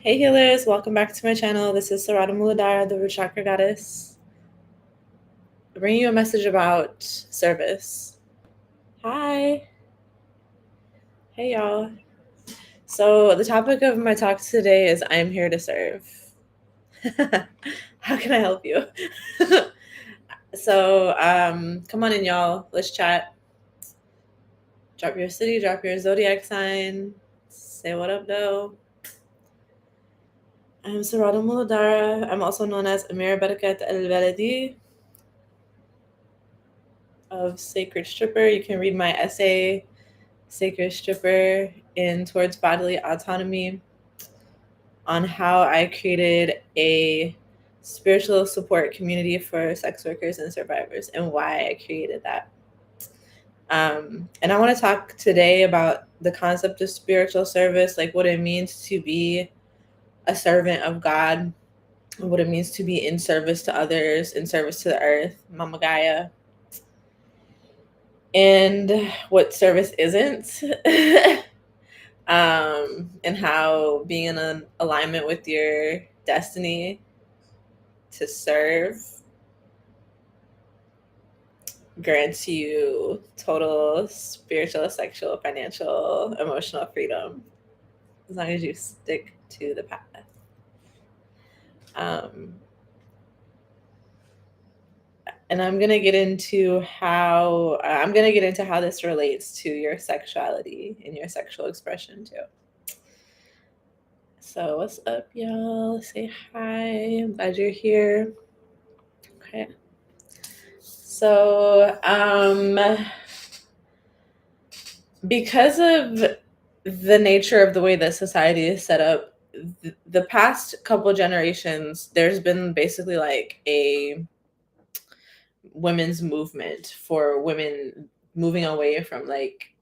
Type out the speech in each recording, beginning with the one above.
Hey healers, welcome back to my channel. This is Sarada Muladhara, the rootchakragoddess. I bring you a message about service. Hi. Hey y'all. So the topic of my talk today is I'm here to serve. How can I help you? So come on in y'all. Let's chat. Drop your city, drop your zodiac sign. Say what up though. I'm Sarada Muladhara. I'm also known as Amira El-Baladi of Sacred Stripper. You can read my essay, Sacred Stripper in Towards Bodily Autonomy, on how I created a spiritual support community for sex workers and survivors and why I created that. And I want to talk today about the concept of spiritual service, like what it means to be a servant of God, what it means to be in service to others, in service to the earth, Mama Gaia, and what service isn't. And how being in an alignment with your destiny to serve grants you total spiritual, sexual, financial, emotional freedom as long as you stick to the path. And I'm gonna get into how this relates to your sexuality and your sexual expression too. So what's up, y'all? Say hi. I'm glad you're here. Okay. So, because of the nature of the way that society is set up, the past couple generations, there's been basically like a women's movement for women moving away from like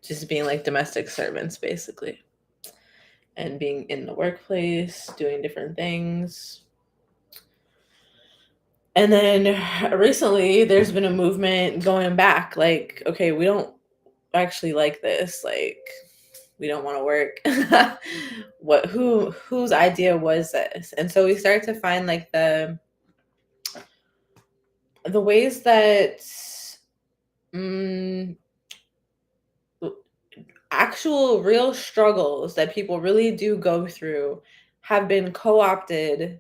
just being like domestic servants, basically, and being in the workplace, doing different things. And then recently there's been a movement going back, like, okay, we don't actually like this, like we don't want to work. Whose idea was this? And so we start to find like the ways that actual real struggles that people really do go through have been co-opted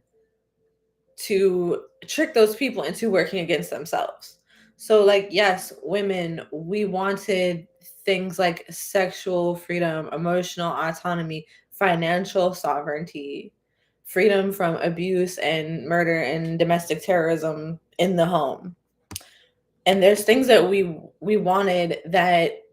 to trick those people into working against themselves. So like, yes, women, we wanted things like sexual freedom, emotional autonomy, financial sovereignty, freedom from abuse and murder and domestic terrorism in the home. And there's things that we wanted that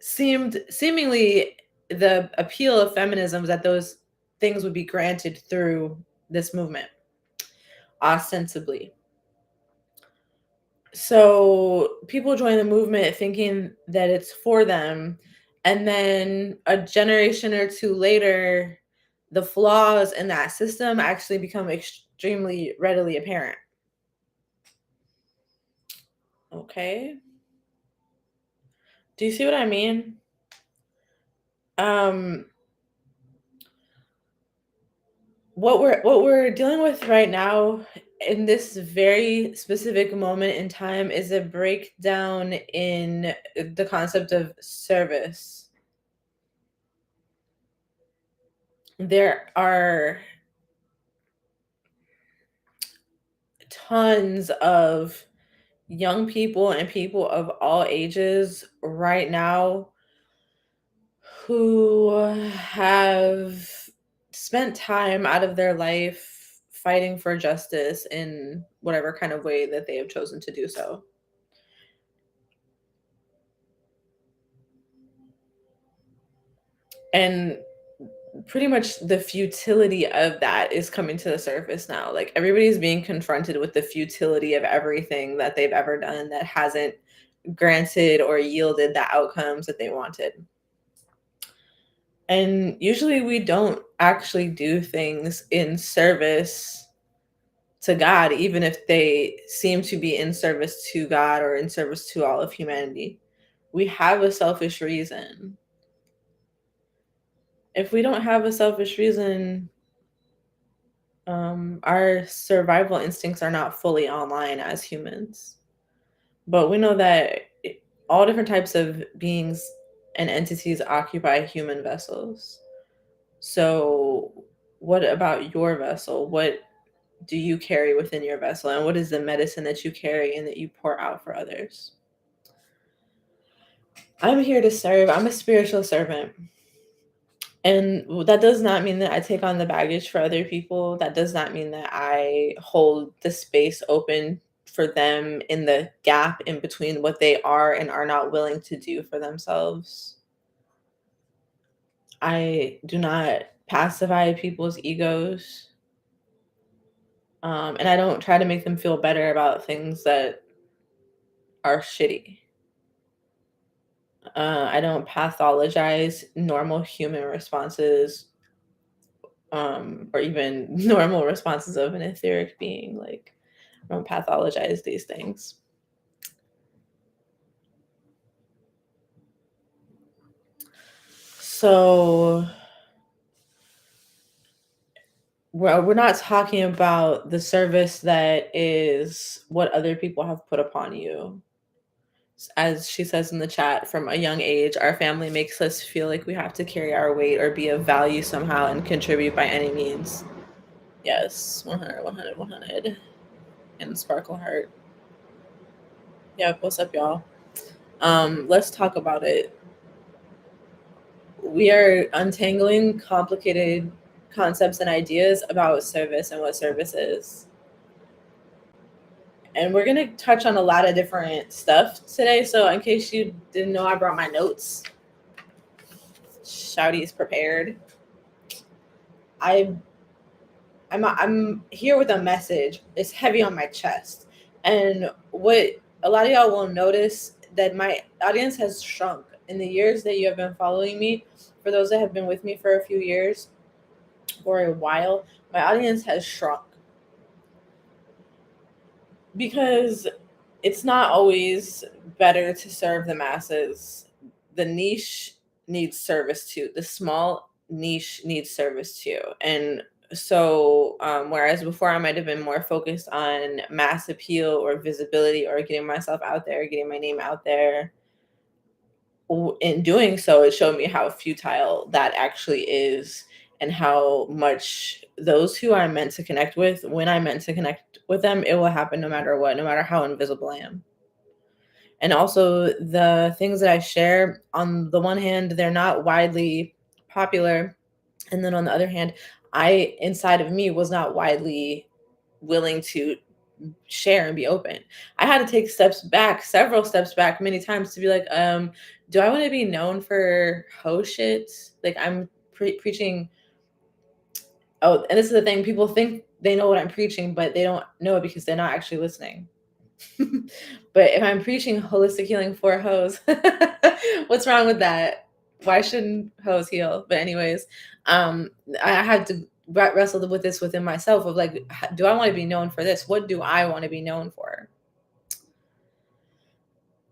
seemingly the appeal of feminism is that those things would be granted through this movement, ostensibly. So people join the movement thinking that it's for them, and then a generation or two later, the flaws in that system actually become extremely readily apparent. Okay. Do you see what I mean? What we're dealing with right now in this very specific moment in time is a breakdown in the concept of service. There are tons of young people and people of all ages right now who have spent time out of their life fighting for justice in whatever kind of way that they have chosen to do so. And pretty much the futility of that is coming to the surface now. Like everybody's being confronted with the futility of everything that they've ever done that hasn't granted or yielded the outcomes that they wanted. And usually we don't actually do things in service to God, even if they seem to be in service to God or in service to all of humanity. We have a selfish reason. if we don't have a selfish reason, our survival instincts are not fully online as humans. But we know that all different types of beings and entities occupy human vessels. So, what about your vessel? What do you carry within your vessel? And what is the medicine that you carry and that you pour out for others? I'm here to serve. I'm a spiritual servant. And that does not mean that I take on the baggage for other people. That does not mean that I hold the space open for them in the gap in between what they are and are not willing to do for themselves. I do not pacify people's egos. And I don't try to make them feel better about things that are shitty. I don't pathologize normal human responses, or even normal responses of an etheric being. Like, I don't pathologize these things. So, we're not talking about the service that is what other people have put upon you. As she says in the chat, from a young age, our family makes us feel like we have to carry our weight or be of value somehow and contribute by any means. Yes, 100, 100, 100. And Sparkle Heart. Yep, what's up, y'all? Let's talk about it. We are untangling complicated concepts and ideas about service and what service is. And we're going to touch on a lot of different stuff today. So, in case you didn't know, I brought my notes. Shouty's prepared. I'm here with a message. It's heavy on my chest. And what a lot of y'all will notice that my audience has shrunk in the years that you have been following me. For those that have been with me for a few years or a while, my audience has shrunk because it's not always better to serve the masses. The niche needs service too. The small niche needs service too. And so, whereas before I might have been more focused on mass appeal or visibility or getting myself out there, getting my name out there, in doing so, it showed me how futile that actually is and how much those who I'm meant to connect with, when I'm meant to connect with them, it will happen no matter what, no matter how invisible I am. And also, the things that I share, on the one hand, they're not widely popular. And then on the other hand, I, inside of me, was not widely willing to share and be open. I had to take steps back, several steps back, many times to be like, do I want to be known for hoe shit? Like, I'm preaching. Oh, and this is the thing: people think they know what I'm preaching, but they don't know it because they're not actually listening. But if I'm preaching holistic healing for hoes, what's wrong with that? Why shouldn't hoes heal? But anyways, I had to wrestle with this within myself of like, do I want to be known for this? What do I want to be known for?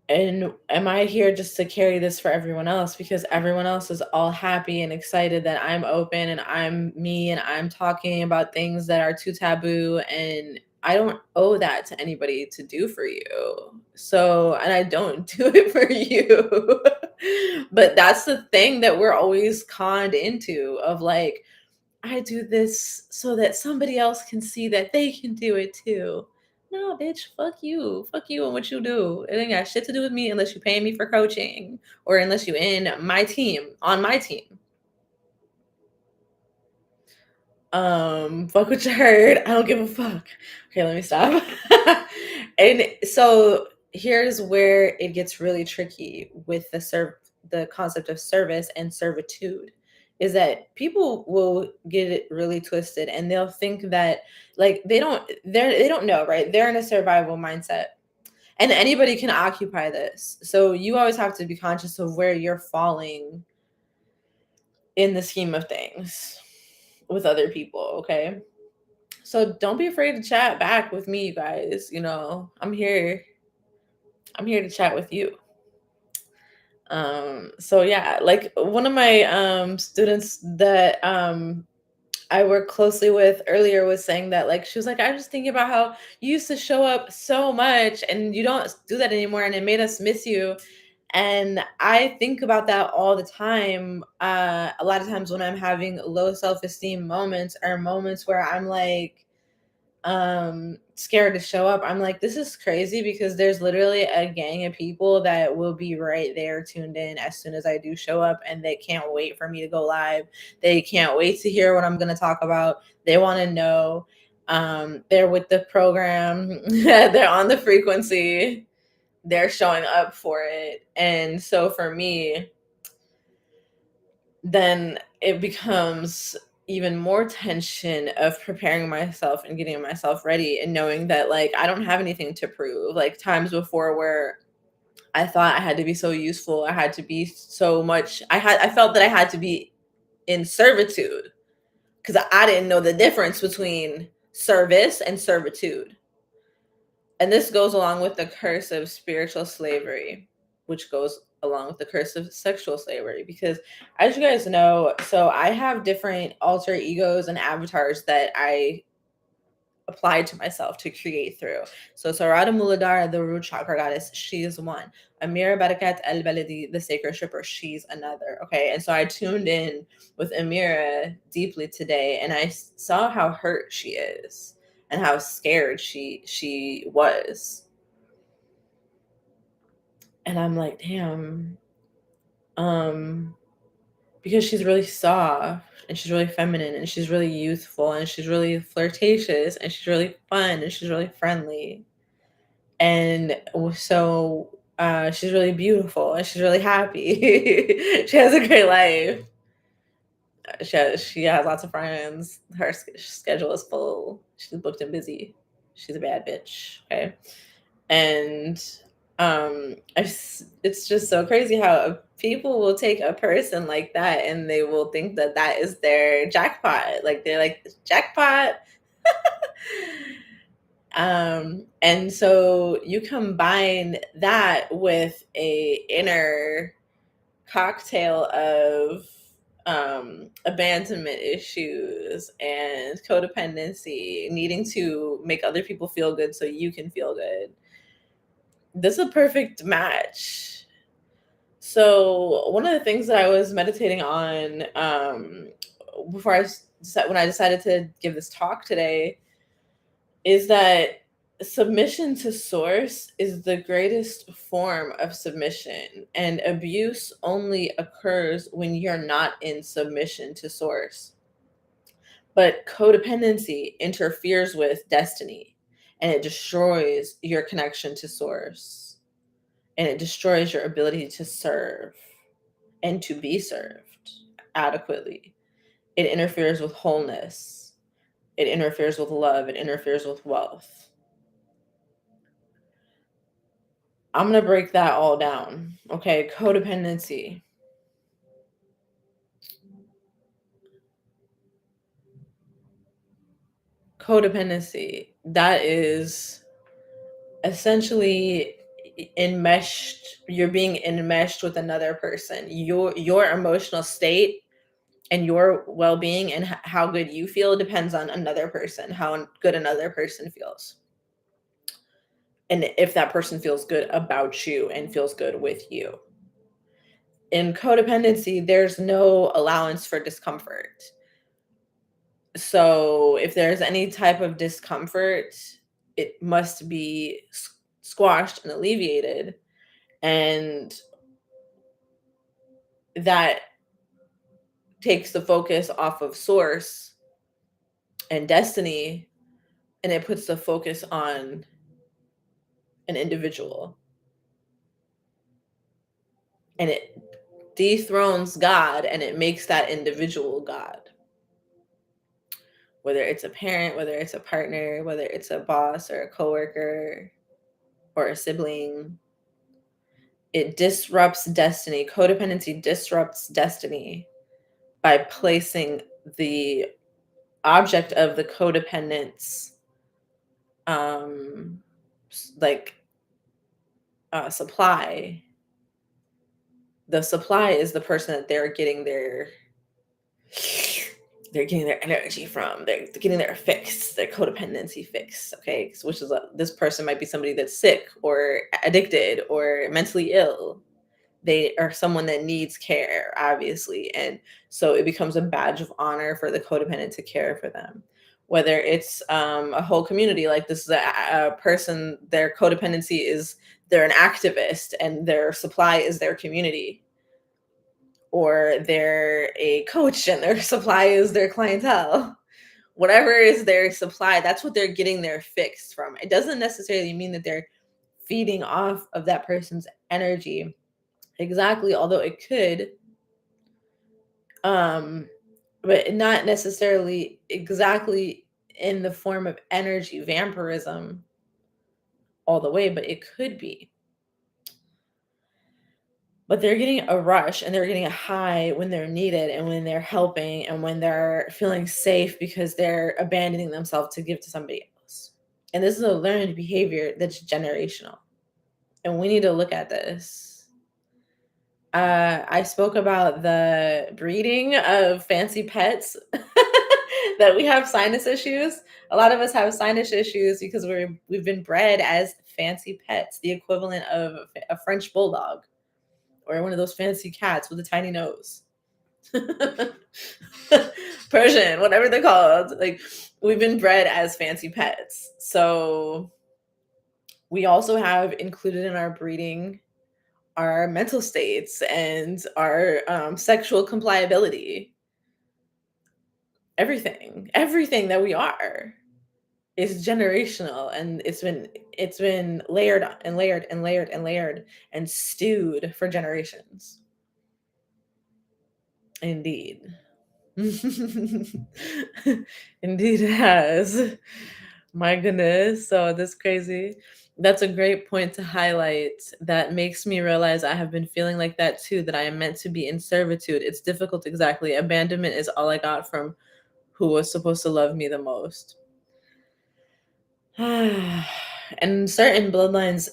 And am I here just to carry this for everyone else because everyone else is all happy and excited that I'm open and I'm me and I'm talking about things that are too taboo, and I don't owe that to anybody to do for you. So, and I don't do it for you. But that's the thing that we're always conned into of like, I do this so that somebody else can see that they can do it too. No, bitch, fuck you. Fuck you and what you do. It ain't got shit to do with me unless you pay me for coaching or unless you in my team, on my team. Fuck what you heard. I don't give a fuck. Okay, let me stop. And so here's where it gets really tricky with the concept of service and servitude, is that people will get it really twisted and they'll think that, like, they don't know, right? They're in a survival mindset. And anybody can occupy this. So you always have to be conscious of where you're falling in the scheme of things with other people, okay? So don't be afraid to chat back with me, you guys. I'm here. I'm here to chat with you. So yeah, like one of my students that I work closely with earlier was saying that, like, she was like, I was just thinking about how you used to show up so much and you don't do that anymore and it made us miss you. And I think about that all the time. A lot of times when I'm having low self-esteem moments or moments where I'm like scared to show up, I'm like, this is crazy because there's literally a gang of people that will be right there tuned in as soon as I do show up, and they can't wait for me to go live. They can't wait to hear what I'm going to talk about. They want to know. They're with the program. They're on the frequency. They're showing up for it. And so for me, then it becomes even more tension of preparing myself and getting myself ready and knowing that, like, I don't have anything to prove. Like times before where I thought I had to be so useful, I had to be so much, I felt that I had to be in servitude because I didn't know the difference between service and servitude. And this goes along with the curse of spiritual slavery, which goes along with the curse of sexual slavery. Because as you guys know, so I have different alter egos and avatars that I applied to myself to create through. So Sarada Muladhara, the root chakra goddess, she is one. Amira Barakat El Baladi, the sacred stripper, she's another. Okay. And so I tuned in with Amira deeply today, and I saw how hurt she is and how scared she was. And I'm like, damn. Um, because she's really soft and she's really feminine and she's really youthful and she's really flirtatious and she's really fun and she's really friendly. And so she's really beautiful and she's really happy. She has a great life. She has lots of friends. Her schedule is full. She's booked and busy. She's a bad bitch. Okay. And it's just so crazy how people will take a person like that and they will think that that is their jackpot. Like they're like, jackpot. And so you combine that with a inner cocktail of abandonment issues and codependency, needing to make other people feel good so you can feel good. This is a perfect match. So one of the things that I was meditating on before when I decided to give this talk today is that submission to source is the greatest form of submission, and abuse only occurs when you're not in submission to source. But codependency interferes with destiny, and it destroys your connection to source, and it destroys your ability to serve and to be served adequately. It interferes with wholeness, it interferes with love, it interferes with wealth. I'm going to break that all down. Okay, codependency. Codependency, that is essentially enmeshed, you're being enmeshed with another person. Your emotional state and your well-being and how good you feel depends on another person, how good another person feels. And if that person feels good about you and feels good with you. In codependency, there's no allowance for discomfort. So if there's any type of discomfort, it must be squashed and alleviated. And that takes the focus off of source and destiny, and it puts the focus on an individual. And it dethrones God and it makes that individual God. Whether it's a parent, whether it's a partner, whether it's a boss or a coworker or a sibling, it disrupts destiny. Codependency disrupts destiny by placing the object of the codependence um, like, supply, The supply is the person that they're getting their energy from. They're getting their fix, their codependency fix. Okay, which is this person might be somebody that's sick or addicted or mentally ill. They are someone that needs care, obviously, and so it becomes a badge of honor for the codependent to care for them. Whether it's a whole community, like this is a person, their codependency is they're an activist and their supply is their community, or they're a coach and their supply is their clientele. Whatever is their supply, that's what they're getting their fix from. It doesn't necessarily mean that they're feeding off of that person's energy exactly, although it could, but not necessarily exactly in the form of energy vampirism all the way, but it could be. But they're getting a rush and they're getting a high when they're needed and when they're helping and when they're feeling safe because they're abandoning themselves to give to somebody else. And this is a learned behavior that's generational. And we need to look at this. I spoke about the breeding of fancy pets, that we have sinus issues. A lot of us have sinus issues because we've been bred as fancy pets, the equivalent of a French bulldog or one of those fancy cats with a tiny nose. Persian, whatever they're called. Like, we've been bred as fancy pets. So we also have included in our breeding our mental states and our sexual compliability. Everything that we are is generational, and it's been layered and layered and layered and layered and stewed for generations. Indeed. Indeed it has. My goodness. So that's crazy. That's a great point to highlight. That makes me realize I have been feeling like that too, that I am meant to be in servitude. It's difficult, exactly. Abandonment is all I got from who was supposed to love me the most. And certain bloodlines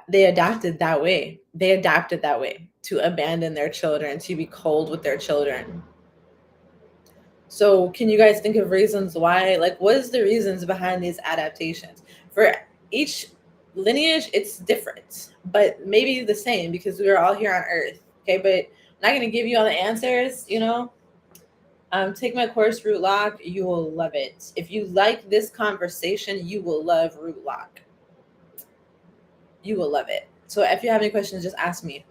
they adapted that way. They adapted that way to abandon their children, to be cold with their children. So can you guys think of reasons why? Like, what is the reasons behind these adaptations? For each lineage, it's different, but maybe the same because we are all here on Earth. Okay, but I'm not gonna give you all the answers, you know. Take my course, Root Lock. You will love it. If you like this conversation, you will love Root Lock. You will love it. So if you have any questions, just ask me.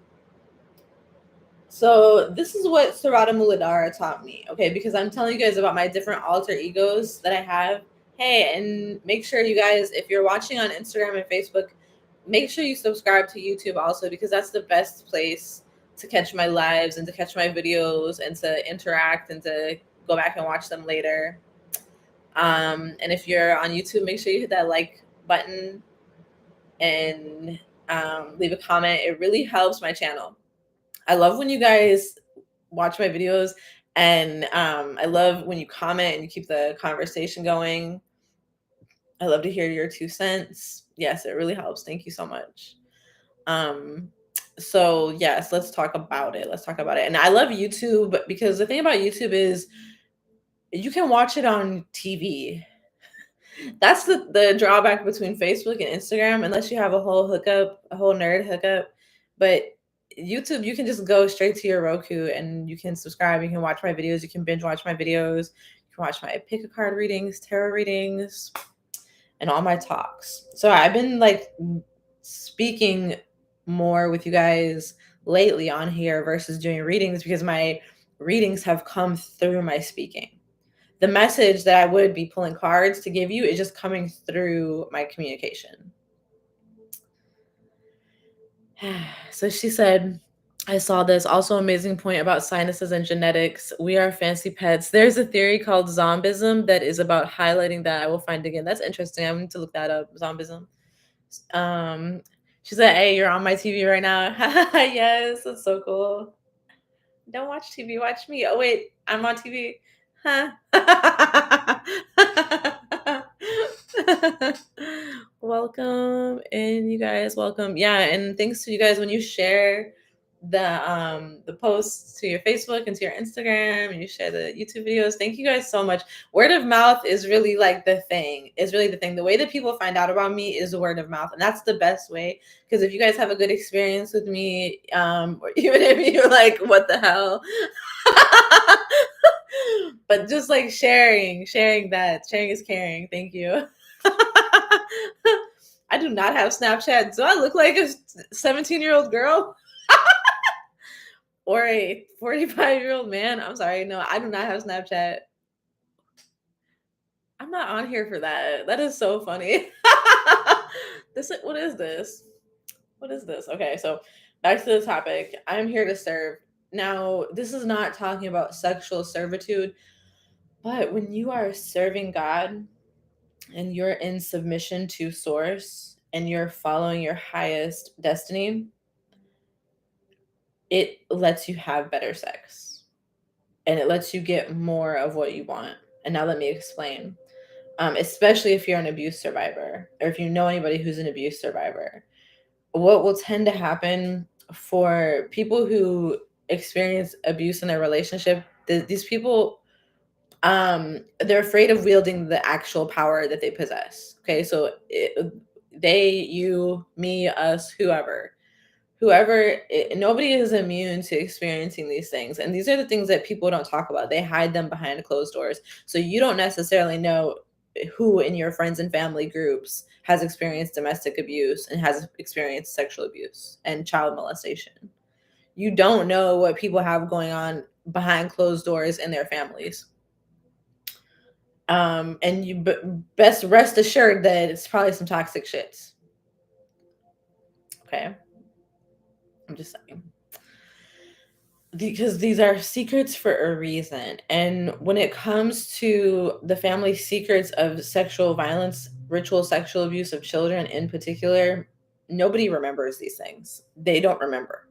So this is what Sarada Muladhara taught me, okay? Because I'm telling you guys about my different alter egos that I have. Hey, and make sure you guys, if you're watching on Instagram and Facebook, make sure you subscribe to YouTube also, because that's the best place to catch my lives and to catch my videos and to interact and to go back and watch them later. And if you're on YouTube, make sure you hit that like button and leave a comment. It really helps my channel. I love when you guys watch my videos, and I love when you comment and you keep the conversation going. I love to hear your 2 cents. Yes, it really helps. Thank you so much. So yes, let's talk about it. Let's talk about it. And I love YouTube because the thing about YouTube is you can watch it on TV. That's the drawback between Facebook and Instagram, unless you have a whole hookup, a whole nerd hookup. But YouTube, you can just go straight to your Roku and you can subscribe. You can watch my videos. You can binge watch my videos. You can watch my pick a card readings, tarot readings, and all my talks. So I've been like speaking more with you guys lately on here versus doing readings because my readings have come through my speaking. The message that I would be pulling cards to give you is just coming through my communication. So she said, I saw this also amazing point about sinuses and genetics. We are fancy pets. There's a theory called zombism that is about highlighting that. I will find again. That's interesting. I need to look that up. Zombism. She said, hey, you're on my TV right now. Yes, that's so cool. Don't watch TV, watch me. Oh wait, I'm on TV. Huh? Welcome, and you guys welcome. Yeah, and thanks to you guys when you share the posts to your Facebook and to your Instagram, and you share the YouTube videos. Thank you guys so much. Word of mouth is really like the thing. Is really the thing. The way that people find out about me is word of mouth, and that's the best way. Because if you guys have a good experience with me, or even if you're like, what the hell? But just like sharing is caring. Thank you. I do not have Snapchat. Do I look like a 17-year-old girl? Or a 45-year-old man? I'm sorry. No, I do not have Snapchat. I'm not on here for that. That is so funny. What is this? What is this? Okay, so back to the topic. I'm here to serve. Now, this is not talking about sexual servitude, but when you are serving God and you're in submission to source and you're following your highest destiny, it lets you have better sex and it lets you get more of what you want. And now let me explain. Especially if you're an abuse survivor or if you know anybody who's an abuse survivor, what will tend to happen for people who experience abuse in their relationship, these people, they're afraid of wielding the actual power that they possess. Okay, so they, you, me, us, whoever, nobody is immune to experiencing these things, and these are the things that people don't talk about. They hide them behind closed doors, so you don't necessarily know who in your friends and family groups has experienced domestic abuse and has experienced sexual abuse and child molestation. You don't know what people have going on behind closed doors in their families. And you best rest assured that it's probably some toxic shits. Okay, I'm just saying, because these are secrets for a reason. And when it comes to the family secrets of sexual violence, ritual sexual abuse of children in particular, nobody remembers these things. They don't remember.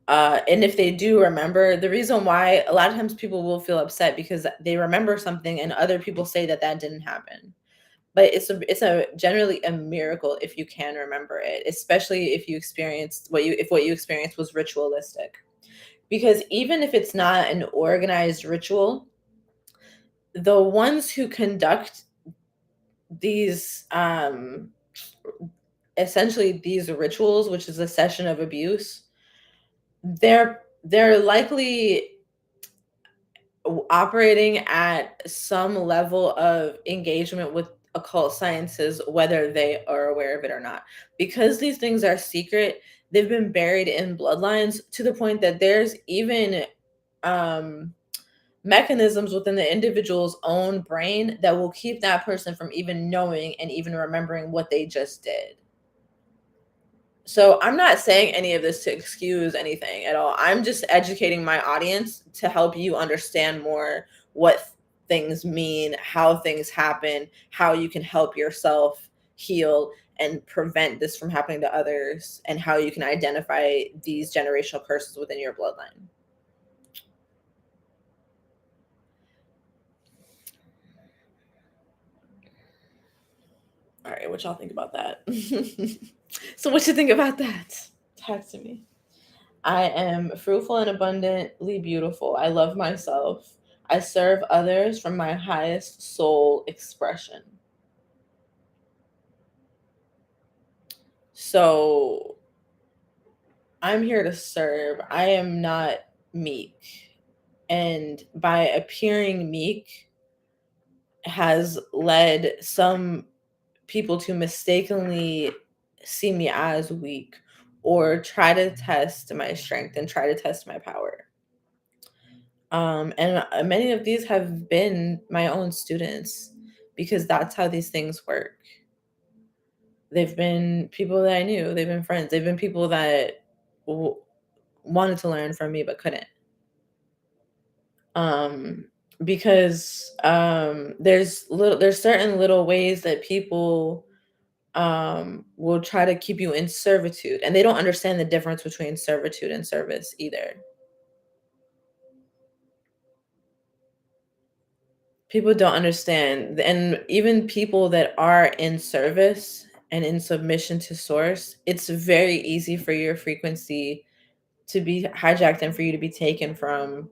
And if they do remember, the reason why a lot of times people will feel upset because they remember something and other people say that that didn't happen. But it's a generally a miracle if you can remember it, especially if you experienced what you experienced was ritualistic. Because even if it's not an organized ritual, the ones who conduct these essentially these rituals, which is a session of abuse, they're likely operating at some level of engagement with occult sciences, whether they are aware of it or not. Because these things are secret, they've been buried in bloodlines to the point that there's even um, mechanisms within the individual's own brain that will keep that person from even knowing and even remembering what they just did. So I'm not saying any of this to excuse anything at all. I'm just educating my audience to help you understand more what things mean, how things happen, how you can help yourself heal and prevent this from happening to others, and how you can identify these generational curses within your bloodline. All right, what y'all think about that? So what you think about that? Talk to me. I am fruitful and abundantly beautiful. I love myself. I serve others from my highest soul expression. So I'm here to serve. I am not meek. And by appearing meek has led some people to mistakenly see me as weak or try to test my strength and try to test my power. And many of these have been my own students because that's how these things work. They've been people that I knew, they've been friends, they've been people that wanted to learn from me but couldn't. Um, because there's certain little ways that people will try to keep you in servitude, and they don't understand the difference between servitude and service either. People don't understand, and even people that are in service and in submission to source, it's very easy for your frequency to be hijacked and for you to be taken from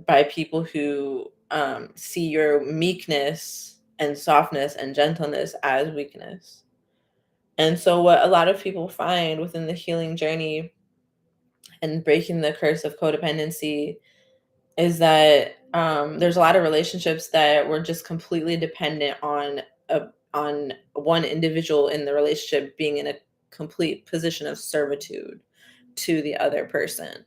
by people who see your meekness and softness and gentleness as weakness. And so, what a lot of people find within the healing journey and breaking the curse of codependency is that there's a lot of relationships that were just completely dependent on one individual in the relationship being in a complete position of servitude to the other person.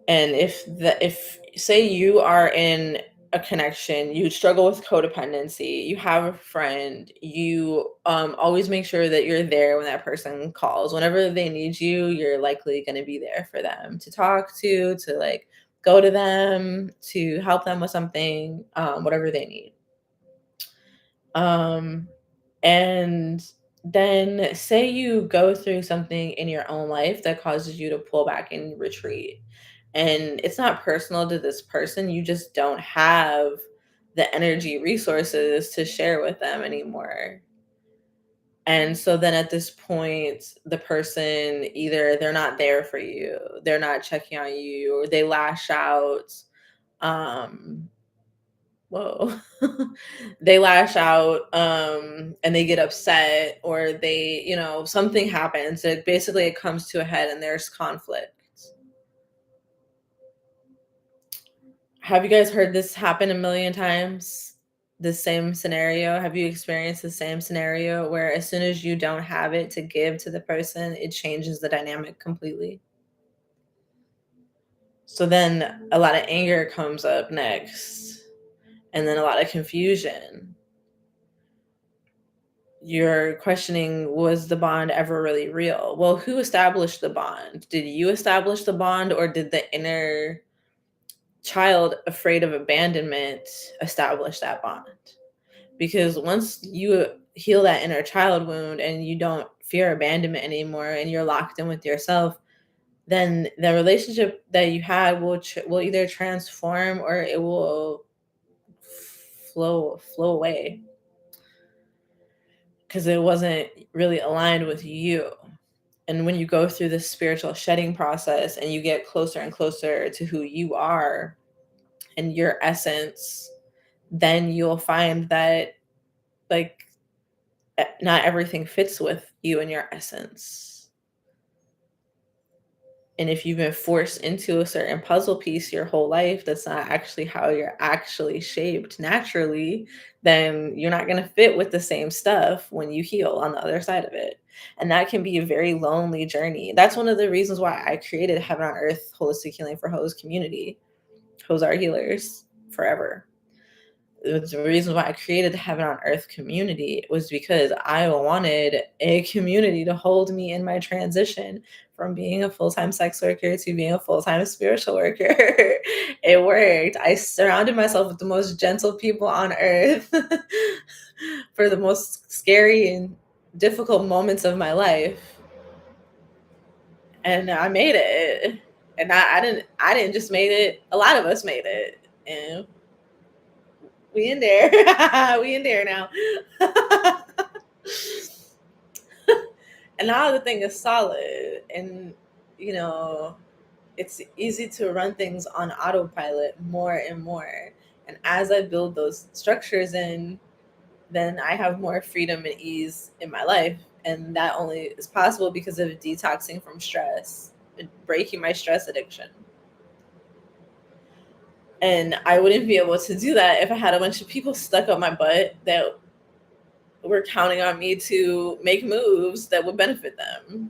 And if say you are in a connection, you struggle with codependency, you have a friend, you always make sure that you're there when that person calls. Whenever they need you, you're likely going to be there for them to talk to like go to them, to help them with something, whatever they need. Um, and then say you go through something in your own life that causes you to pull back and retreat. And it's not personal to this person. You just don't have the energy resources to share with them anymore. And so then at this point, the person either they're not there for you, they're not checking on you, or they lash out. Um, whoa. They lash out, and they get upset, or they, something happens. It comes to a head and there's conflict. Have you guys heard this happen a million times? The same scenario? Have you experienced the same scenario where as soon as you don't have it to give to the person, it changes the dynamic completely? So then a lot of anger comes up next, and then a lot of confusion. You're questioning, was the bond ever really real? Well, who established the bond? Did you establish the bond, or did the inner child afraid of abandonment establish that bond? Because once you heal that inner child wound and you don't fear abandonment anymore and you're locked in with yourself, then the relationship that you had will either transform or it will flow away because it wasn't really aligned with you. And when you go through this spiritual shedding process and you get closer and closer to who you are and your essence, then you'll find that, like, not everything fits with you and your essence. And if you've been forced into a certain puzzle piece your whole life that's not actually how you're actually shaped naturally, then you're not going to fit with the same stuff when you heal on the other side of it. And that can be a very lonely journey. That's one of the reasons why I created Heaven on Earth Holistic Healing for Hoes community, Hoesarehealers forever. The reason why I created the Heaven on Earth community was because I wanted a community to hold me in my transition from being a full-time sex worker to being a full-time spiritual worker. It worked. I surrounded myself with the most gentle people on earth for the most scary and difficult moments of my life. And I made it. And I didn't just made it. A lot of us made it. And we in there. We in there now. And now the thing is solid. And, you know, it's easy to run things on autopilot more and more. And as I build those structures in, then I have more freedom and ease in my life. And that only is possible because of detoxing from stress, breaking my stress addiction. And I wouldn't be able to do that if I had a bunch of people stuck up my butt that were counting on me to make moves that would benefit them.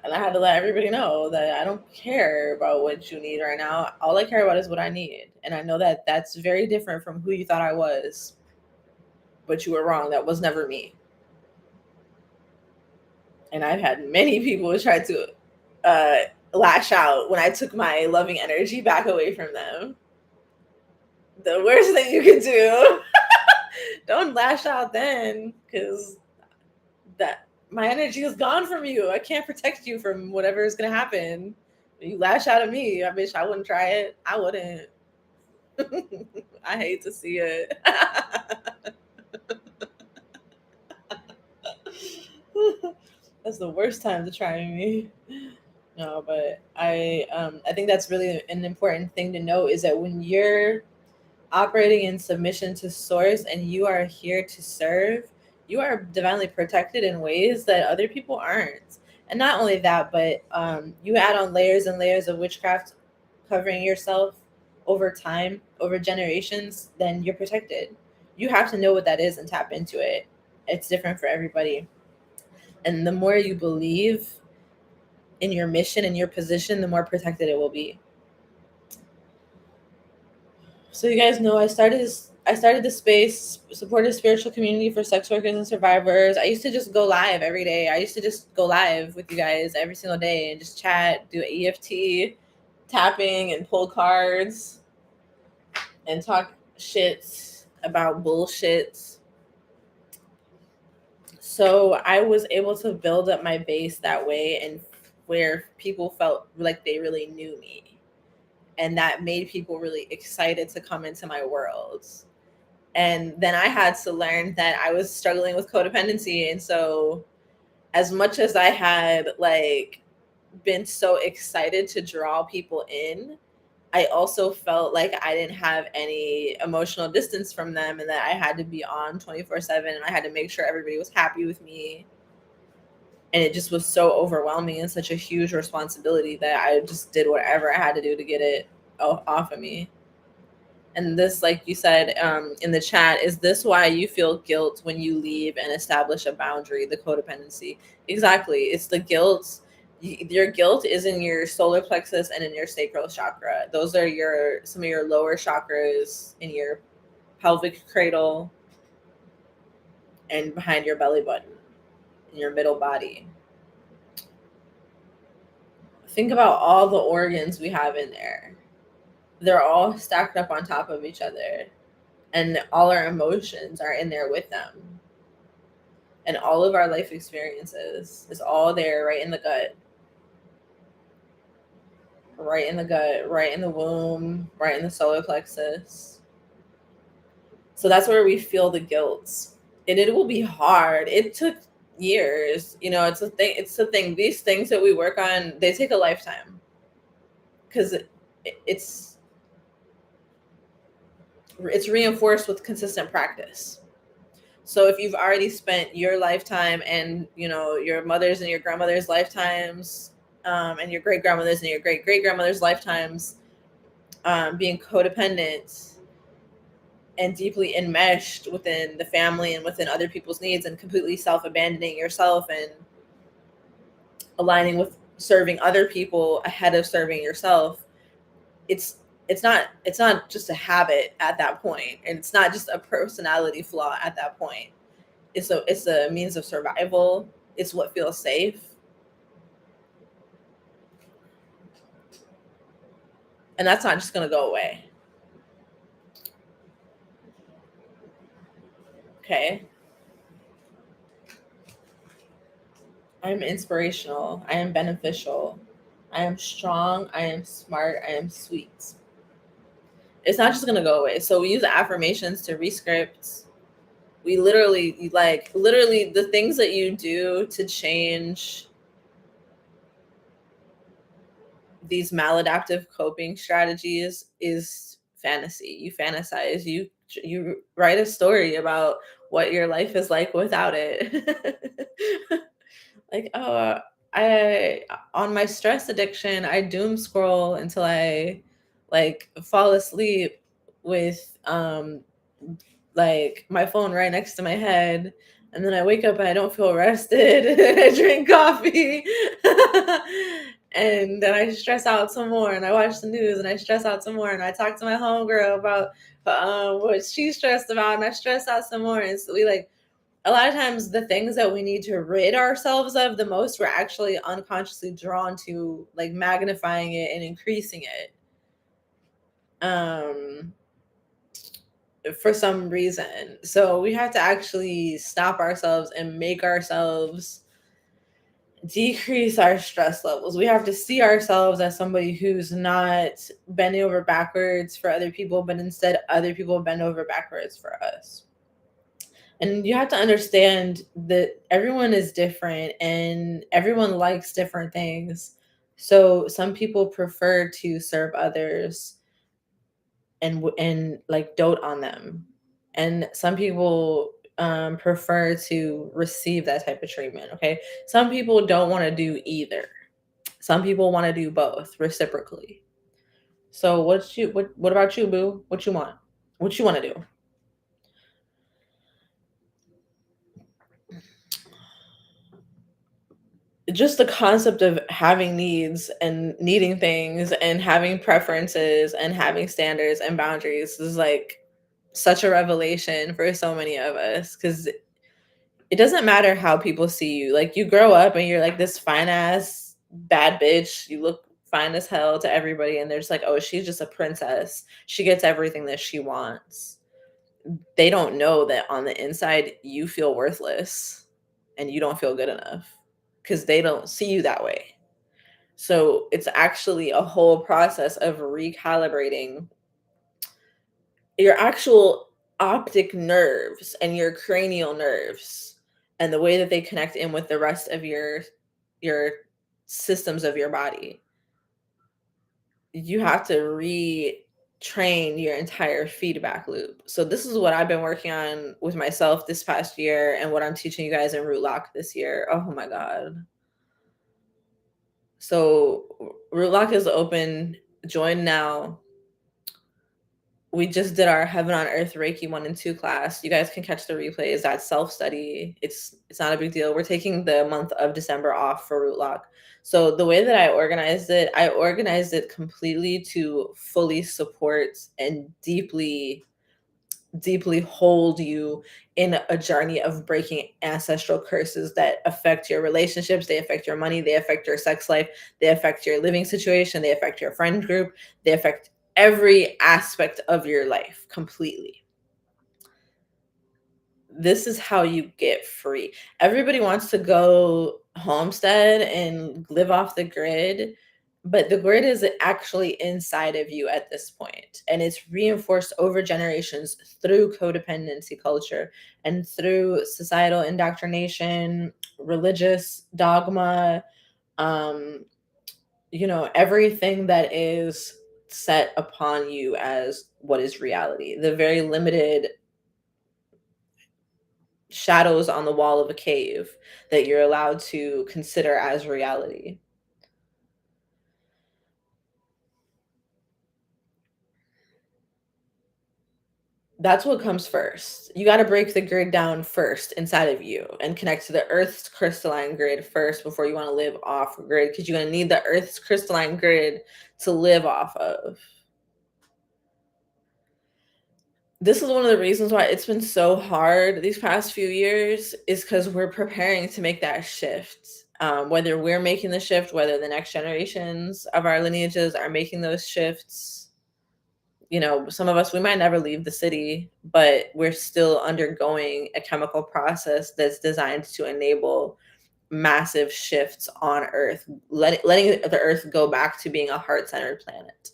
And I had to let everybody know that I don't care about what you need right now. All I care about is what I need. And I know that that's very different from who you thought I was. But you were wrong. That was never me. And I've had many people try to uh, lash out when I took my loving energy back away from them. The worst thing you can do, don't lash out then, because that my energy is gone from you. I can't protect you from whatever is gonna happen. You lash out at me, I wish I wouldn't try it. I wouldn't. I hate to see it. That's the worst time to try me. No, but I think that's really an important thing to know is that when you're operating in submission to source and you are here to serve, you are divinely protected in ways that other people aren't. And not only that, but you add on layers and layers of witchcraft covering yourself over time, over generations, then you're protected. You have to know what that is and tap into it. It's different for everybody. And the more you believe in your mission and your position, the more protected it will be. So you guys know I started the space, supported spiritual community for sex workers and survivors. I used to just go live every day. I used to just go live with you guys every single day and just chat, do EFT, tapping and pull cards and talk shit about bullshit. So I was able to build up my base that way and where people felt like they really knew me. And that made people really excited to come into my world. And then I had to learn that I was struggling with codependency. And so as much as I had like been so excited to draw people in, I also felt like I didn't have any emotional distance from them and that I had to be on 24/7 and I had to make sure everybody was happy with me. And it just was so overwhelming and such a huge responsibility that I just did whatever I had to do to get it off of me. And this, like you said in the chat, is this why you feel guilt when you leave and establish a boundary, the codependency? Exactly. It's the guilt. Your guilt is in your solar plexus and in your sacral chakra. Those are some of your lower chakras in your pelvic cradle and behind your belly button, in your middle body. Think about all the organs we have in there. They're all stacked up on top of each other, and all our emotions are in there with them. And all of our life experiences is all there, right in the gut, right in the gut, right in the womb, right in the solar plexus. So that's where we feel the guilt. And it will be hard. It took years. It's a thing. It's a thing. These things that we work on, they take a lifetime because it's reinforced with consistent practice. So if you've already spent your lifetime and your mother's and your grandmother's lifetimes, and your great grandmother's and your great great grandmother's lifetimes, being codependent and deeply enmeshed within the family and within other people's needs, and completely self-abandoning yourself and aligning with serving other people ahead of serving yourself, it's it's not just a habit at that point, and it's not just a personality flaw at that point. It's a means of survival. It's what feels safe. And that's not just going to go away. Okay. I am inspirational. I am beneficial. I am strong. I am smart. I am sweet. It's not just going to go away. So we use affirmations to rescript. We literally the things that you do to change these maladaptive coping strategies is fantasy. You fantasize. You write a story about what your life is like without it. Like, oh, I on my stress addiction, I doom scroll until I like fall asleep with like my phone right next to my head, and then I wake up and I don't feel rested and I drink coffee. And then I stress out some more and I watch the news and I stress out some more and I talk to my homegirl about what she's stressed about and I stress out some more. And so we like a lot of times the things that we need to rid ourselves of the most, we're actually unconsciously drawn to like magnifying it and increasing it. For some reason. So we have to actually stop ourselves and make ourselves decrease our stress levels. We have to see ourselves as somebody who's not bending over backwards for other people, but instead other people bend over backwards for us. And you have to understand that everyone is different and everyone likes different things. So some people prefer to serve others and like dote on them. And some people prefer to receive that type of treatment. Okay. Some people don't want to do either. Some people want to do both reciprocally. So what about you, boo? What you want? What you want to do? Just the concept of having needs and needing things and having preferences and having standards and boundaries is like such a revelation for so many of us, because it doesn't matter how people see you. Like, you grow up and you're like this fine ass bad bitch. You look fine as hell to everybody, and they're just like, oh, she's just a princess. She gets everything that she wants. They don't know that on the inside you feel worthless and you don't feel good enough because they don't see you that way. So it's actually a whole process of recalibrating your actual optic nerves and your cranial nerves and the way that they connect in with the rest of your systems of your body. You have to retrain your entire feedback loop. So this is what I've been working on with myself this past year and what I'm teaching you guys in Root Lock this year. Oh my god. So Root Lock is open. Join now. We just did our Heaven on Earth Reiki 1 and 2 class. You guys can catch the replays. That's self-study. It's not a big deal. We're taking the month of December off for Root Lock. So the way that I organized it completely to fully support and deeply deeply hold you in a journey of breaking ancestral curses that affect your relationships, they affect your money, they affect your sex life, they affect your living situation, they affect your friend group, they affect every aspect of your life completely. This is how you get free. Everybody wants to go homestead and live off the grid, but the grid is actually inside of you at this point, and it's reinforced over generations through codependency culture and through societal indoctrination, religious dogma, um, everything that is set upon you as what is reality. The very limited shadows on the wall of a cave that you're allowed to consider as reality. That's what comes first. You got to break the grid down first inside of you and connect to the Earth's crystalline grid first before you want to live off grid, because you're going to need the Earth's crystalline grid to live off of. This is one of the reasons why it's been so hard these past few years, is because we're preparing to make that shift. Whether we're making the shift, whether the next generations of our lineages are making those shifts, some of us, we might never leave the city, but we're still undergoing a chemical process that's designed to enable massive shifts on Earth, letting the Earth go back to being a heart-centered planet.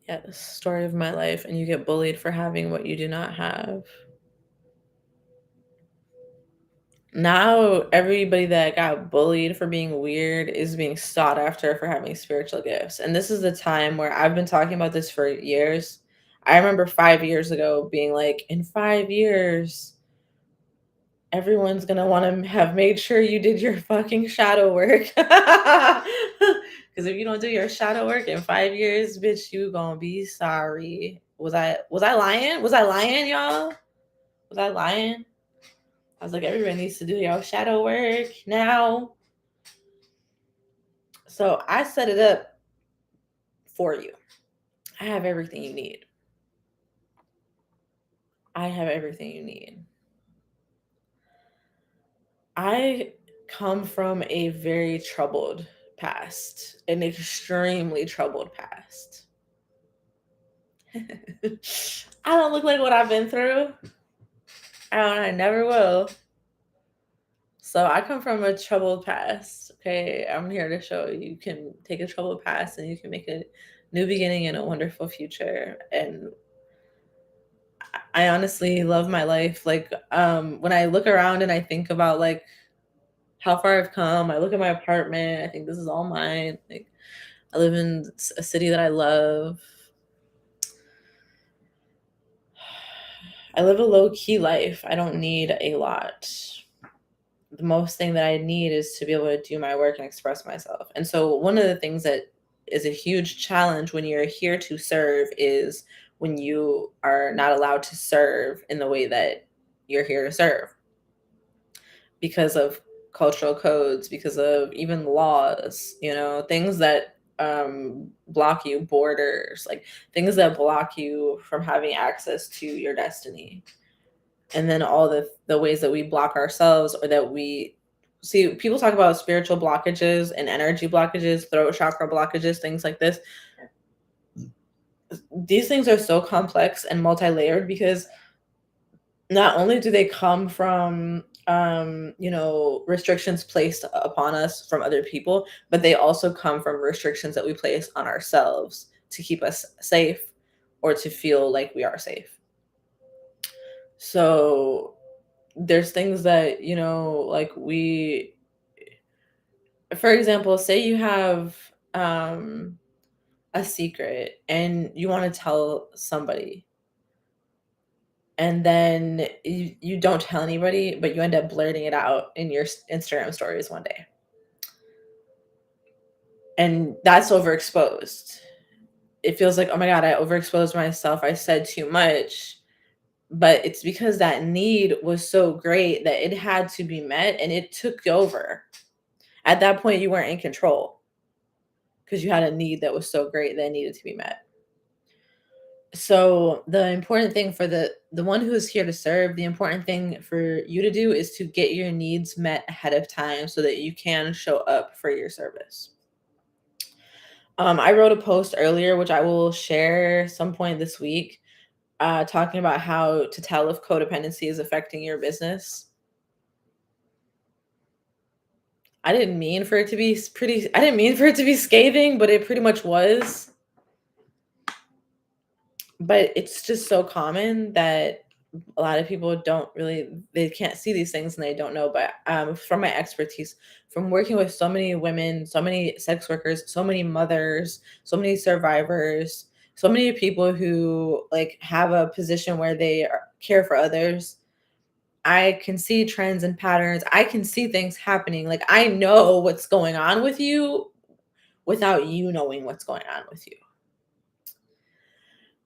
Yes, story of my life, and you get bullied for having what you do not have. Now everybody that got bullied for being weird is being sought after for having spiritual gifts. And this is the time where I've been talking about this for years. I remember 5 years ago being like, in 5 years, everyone's gonna want to have made sure you did your fucking shadow work. Because if you don't do your shadow work in 5 years, bitch, you gonna be sorry. Was I lying? Was I lying, y'all? Was I lying? I was like, everybody needs to do your shadow work now. So I set it up for you. I have everything you need. I have everything you need. I come from a very troubled past, an extremely troubled past. I don't look like what I've been through. I never will. So I come from a troubled past. Okay, I'm here to show you can take a troubled past and you can make it new beginning and a wonderful future. And I honestly love my life. Like, when I look around and I think about like how far I've come, I look at my apartment, I think this is all mine. Like, I live in a city that I love. I live a low key life. I don't need a lot. The most thing that I need is to be able to do my work and express myself. And so, one of the things that is a huge challenge when you're here to serve is when you are not allowed to serve in the way that you're here to serve because of cultural codes, because of even laws, things that block you, borders, like things that block you from having access to your destiny. And then all the ways that we block ourselves, or that we see people talk about spiritual blockages and energy blockages, throat chakra blockages, things like this. These things are so complex and multi-layered because not only do they come from restrictions placed upon us from other people, but they also come from restrictions that we place on ourselves to keep us safe or to feel like we are safe. So there's things that, like for example, say you have a secret and you want to tell somebody, and then you don't tell anybody, but you end up blurting it out in your Instagram stories one day. And that's overexposed. It feels like, oh my God, I overexposed myself. I said too much. But it's because that need was so great that it had to be met, and it took over. At that point, you weren't in control because you had a need that was so great that needed to be met. So the important thing for the one who is here to serve, the important thing for you to do is to get your needs met ahead of time so that you can show up for your service. I wrote a post earlier, which I will share some point this week, talking about how to tell if codependency is affecting your business. I didn't mean for it to be scathing, but it pretty much was. But it's just so common that a lot of people they can't see these things and they don't know. But from my expertise, from working with so many women, so many sex workers, so many mothers, so many survivors, so many people who like have a position where they care for others, I can see trends and patterns. I can see things happening. Like, I know what's going on with you without you knowing what's going on with you.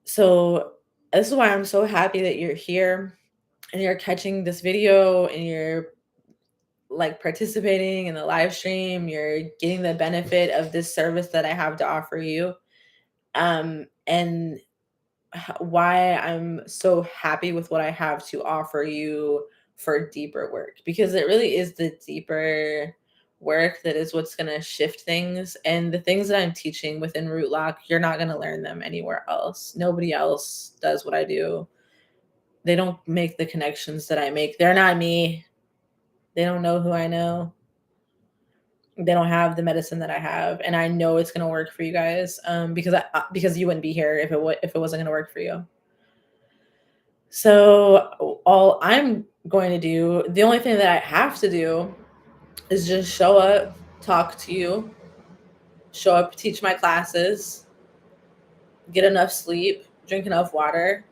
So this is why I'm so happy that you're here and you're catching this video and you're like participating in the live stream. You're getting the benefit of this service that I have to offer you. And why I'm so happy with what I have to offer you for deeper work, because it really is the deeper work that is what's going to shift things. And the things that I'm teaching within Rootlock, you're not going to learn them anywhere else. Nobody else does what I do. They don't make the connections that I make. They're not me. They don't know who I know. They don't have the medicine that I have, and I know it's going to work for you guys, because you wouldn't be here if it wasn't going to work for you. So all I'm going to do, the only thing that I have to do is just show up, talk to you, show up, teach my classes, get enough sleep, drink enough water,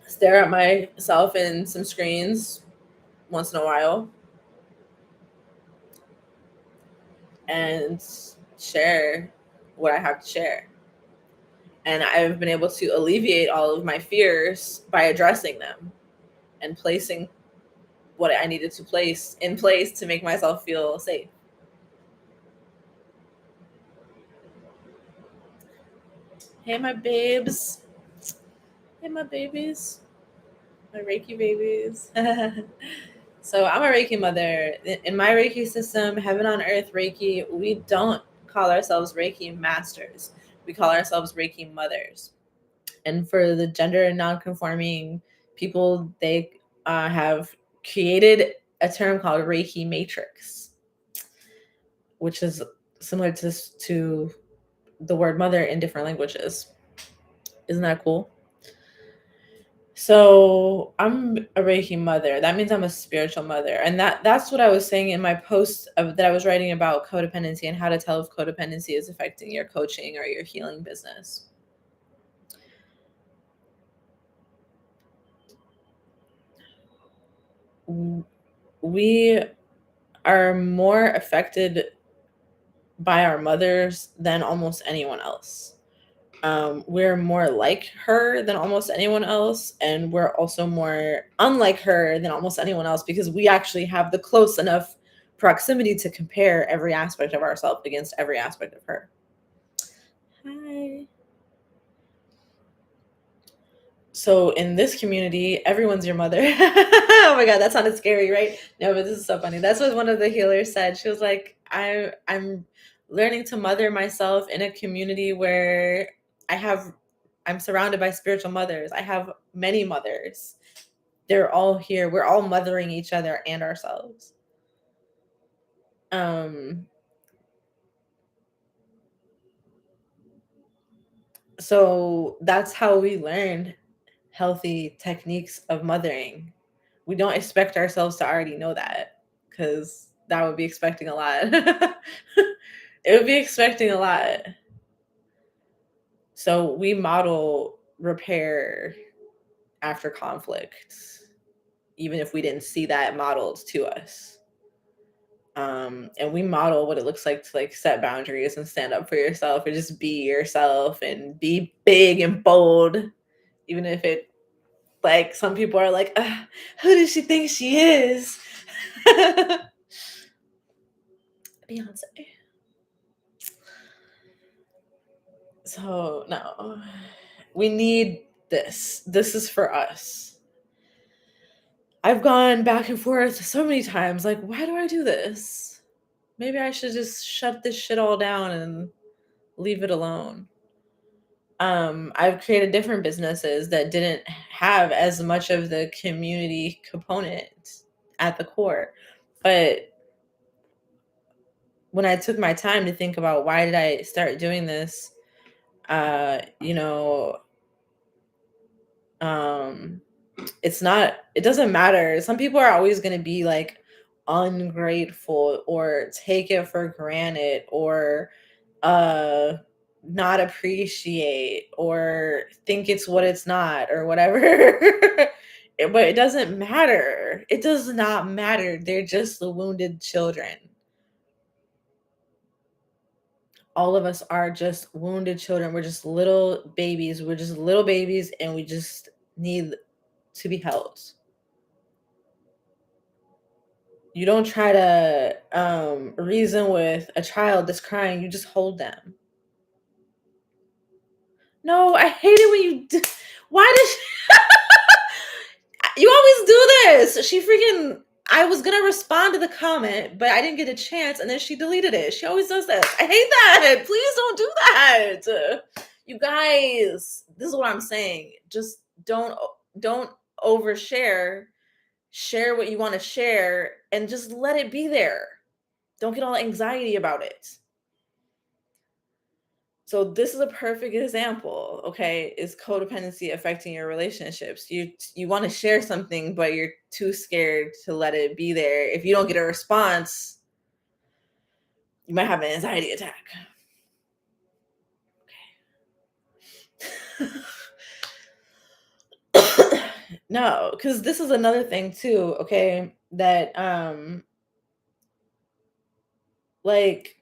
stare at myself in some screens once in a while, and share what I have to share. And I've been able to alleviate all of my fears by addressing them and placing what I needed to place in place to make myself feel safe. Hey, my babes. Hey, my babies. My Reiki babies. So I'm a Reiki mother. In my Reiki system, heaven on earth Reiki, we don't call ourselves Reiki masters. We call ourselves Reiki mothers. And for the gender non-conforming people, they have created a term called Reiki matrix. which is similar to the word mother in different languages. Isn't that cool? So I'm a Reiki mother. That means I'm a spiritual mother. And that's what I was saying in my post that I was writing about codependency and how to tell if codependency is affecting your coaching or your healing business. We are more affected by our mothers than almost anyone else. We're more like her than almost anyone else, and we're also more unlike her than almost anyone else because we actually have the close enough proximity to compare every aspect of ourselves against every aspect of her. Hi. So in this community, everyone's your mother. Oh my god, that sounded scary, right? No, but this is so funny. That's what one of the healers said. She was like, I'm learning to mother myself in a community where I'm surrounded by spiritual mothers. I have many mothers. They're all here. We're all mothering each other and ourselves. So that's how we learn healthy techniques of mothering. We don't expect ourselves to already know that because that would be expecting a lot. It would be expecting a lot. So we model repair after conflict, even if we didn't see that modeled to us. And we model what it looks like to like set boundaries and stand up for yourself and just be yourself and be big and bold, even if it like some people are like, who does she think she is? Beyonce. So no, we need this. This is for us. I've gone back and forth so many times. Like, why do I do this? Maybe I should just shut this shit all down and leave it alone. I've created different businesses that didn't have as much of the community component at the core. But when I took my time to think about why did I start doing this, you know, it doesn't matter. Some people are always going to be like ungrateful or take it for granted or not appreciate or think it's what it's not or whatever. But it doesn't matter. It does not matter. They're just the wounded children. All of us are just wounded children. We're just little babies. We're just little babies and we just need to be held. You don't try to reason with a child that's crying. You just hold them. No, I hate it when you why does you always do this? I was gonna respond to the comment, but I didn't get a chance, and then she deleted it. She always does this. I hate that. Please don't do that. You guys, this is what I'm saying. Just don't overshare. Share what you want to share, and just let it be there. Don't get all anxiety about it. So this is a perfect example, okay? Is codependency affecting your relationships? You want to share something, but you're too scared to let it be there. If you don't get a response, you might have an anxiety attack. Okay. No, because this is another thing too, okay? That like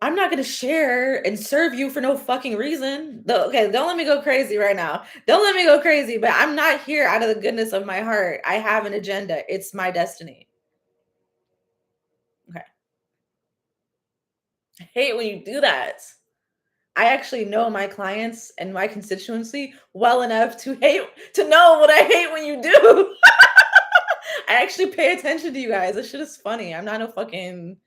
I'm not gonna share and serve you for no fucking reason. Okay, don't let me go crazy right now. Don't let me go crazy, but I'm not here out of the goodness of my heart. I have an agenda. It's my destiny. Okay. I hate when you do that. I actually know my clients and my constituency well enough to know what I hate when you do. I actually pay attention to you guys. This shit is funny. I'm not no fucking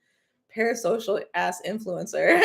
parasocial ass influencer.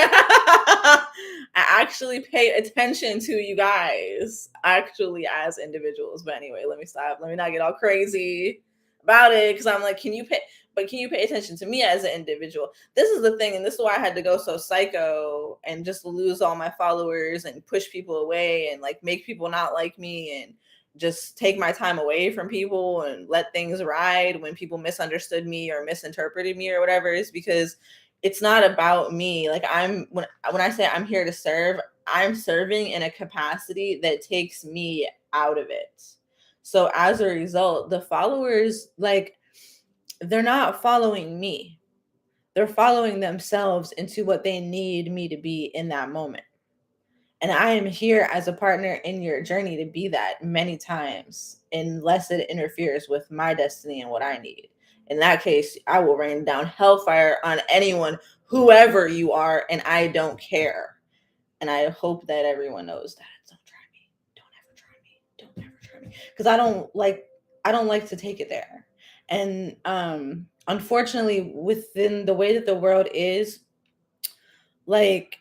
I actually pay attention to you guys, actually, as individuals. But anyway, let me stop. Let me not get all crazy about it because I'm like, can you pay attention to me as an individual? This is the thing, and this is why I had to go so psycho and just lose all my followers and push people away and like make people not like me and just take my time away from people and let things ride when people misunderstood me or misinterpreted me or whatever, is because it's not about me. Like when I say I'm here to serve, I'm serving in a capacity that takes me out of it. So as a result, the followers, like, they're not following me. They're following themselves into what they need me to be in that moment. And I am here as a partner in your journey to be that many times, unless it interferes with my destiny and what I need. In that case, I will rain down hellfire on anyone, whoever you are, and I don't care. And I hope that everyone knows that. Don't try me. Don't ever try me. Don't ever try me. Because I don't like to take it there. And unfortunately, within the way that the world is, like,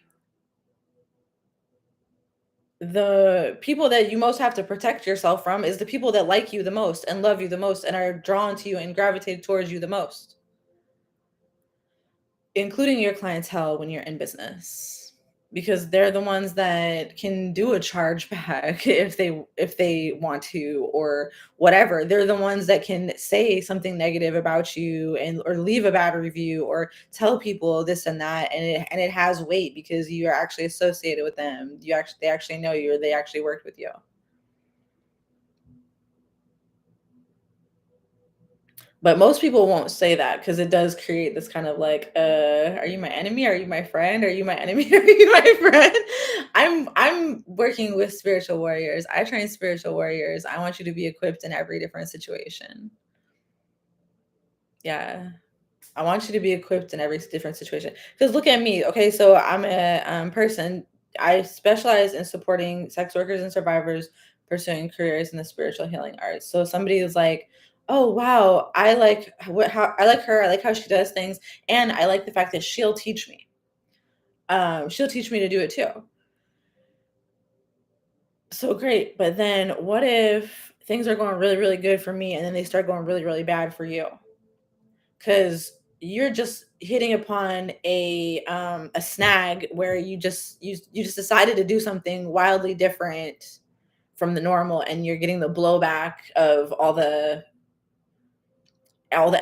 the people that you most have to protect yourself from is the people that like you the most and love you the most and are drawn to you and gravitate towards you the most, including your clientele when you're in business, because they're the ones that can do a chargeback if they want to, or whatever. They're the ones that can say something negative about you and or leave a bad review or tell people this and that, and it has weight because you are actually associated with them. They actually know you, or they actually worked with you. But most people won't say that because it does create this kind of like, are you my enemy? Are you my friend? Are you my enemy? Are you my friend? I'm working with spiritual warriors. I train spiritual warriors. I want you to be equipped in every different situation. Yeah. I want you to be equipped in every different situation. Because look at me. Okay, so I'm a person. I specialize in supporting sex workers and survivors pursuing careers in the spiritual healing arts. So somebody is like, "Oh wow, I like how I like her. I like how she does things, and I like the fact that she'll teach me. She'll teach me to do it too. So great. But then, what if things are going really, really good for me, and then they start going really, really bad for you? Because you're just hitting upon a snag where you just decided to do something wildly different from the normal, and you're getting the blowback of all the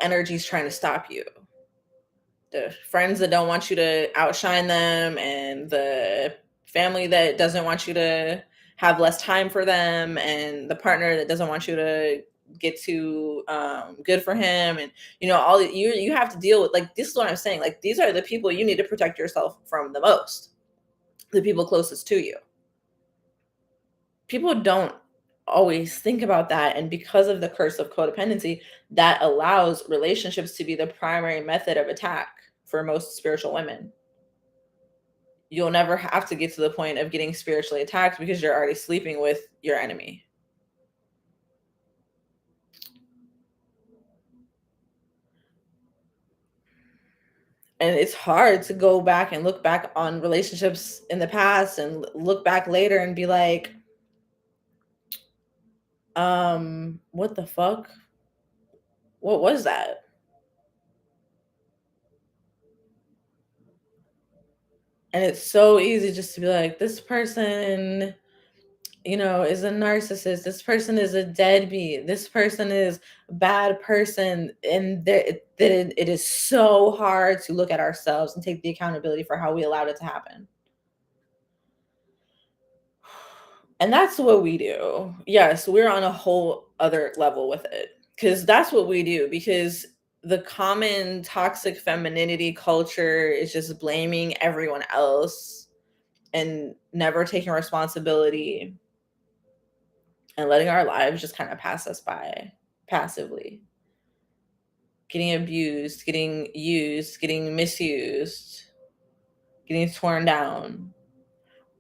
energies trying to stop you, the friends that don't want you to outshine them, and the family that doesn't want you to have less time for them, and the partner that doesn't want you to get too good for him, and all you have to deal with. Like, this is what I'm saying, like, these are the people you need to protect yourself from the most, the people closest to you. People don't always think about that, and because of the curse of codependency, that allows relationships to be the primary method of attack for most spiritual women. You'll never have to get to the point of getting spiritually attacked because you're already sleeping with your enemy. And it's hard to go back and look back on relationships in the past and look back later and be like, what the fuck? What was that? And it's so easy just to be like, this person, is a narcissist. This person is a deadbeat. This person is a bad person. And it is so hard to look at ourselves and take the accountability for how we allowed it to happen. And that's what we do. Yes, we're on a whole other level with it because that's what we do. Because the common toxic femininity culture is just blaming everyone else and never taking responsibility and letting our lives just kind of pass us by passively, getting abused, getting used, getting misused, getting torn down.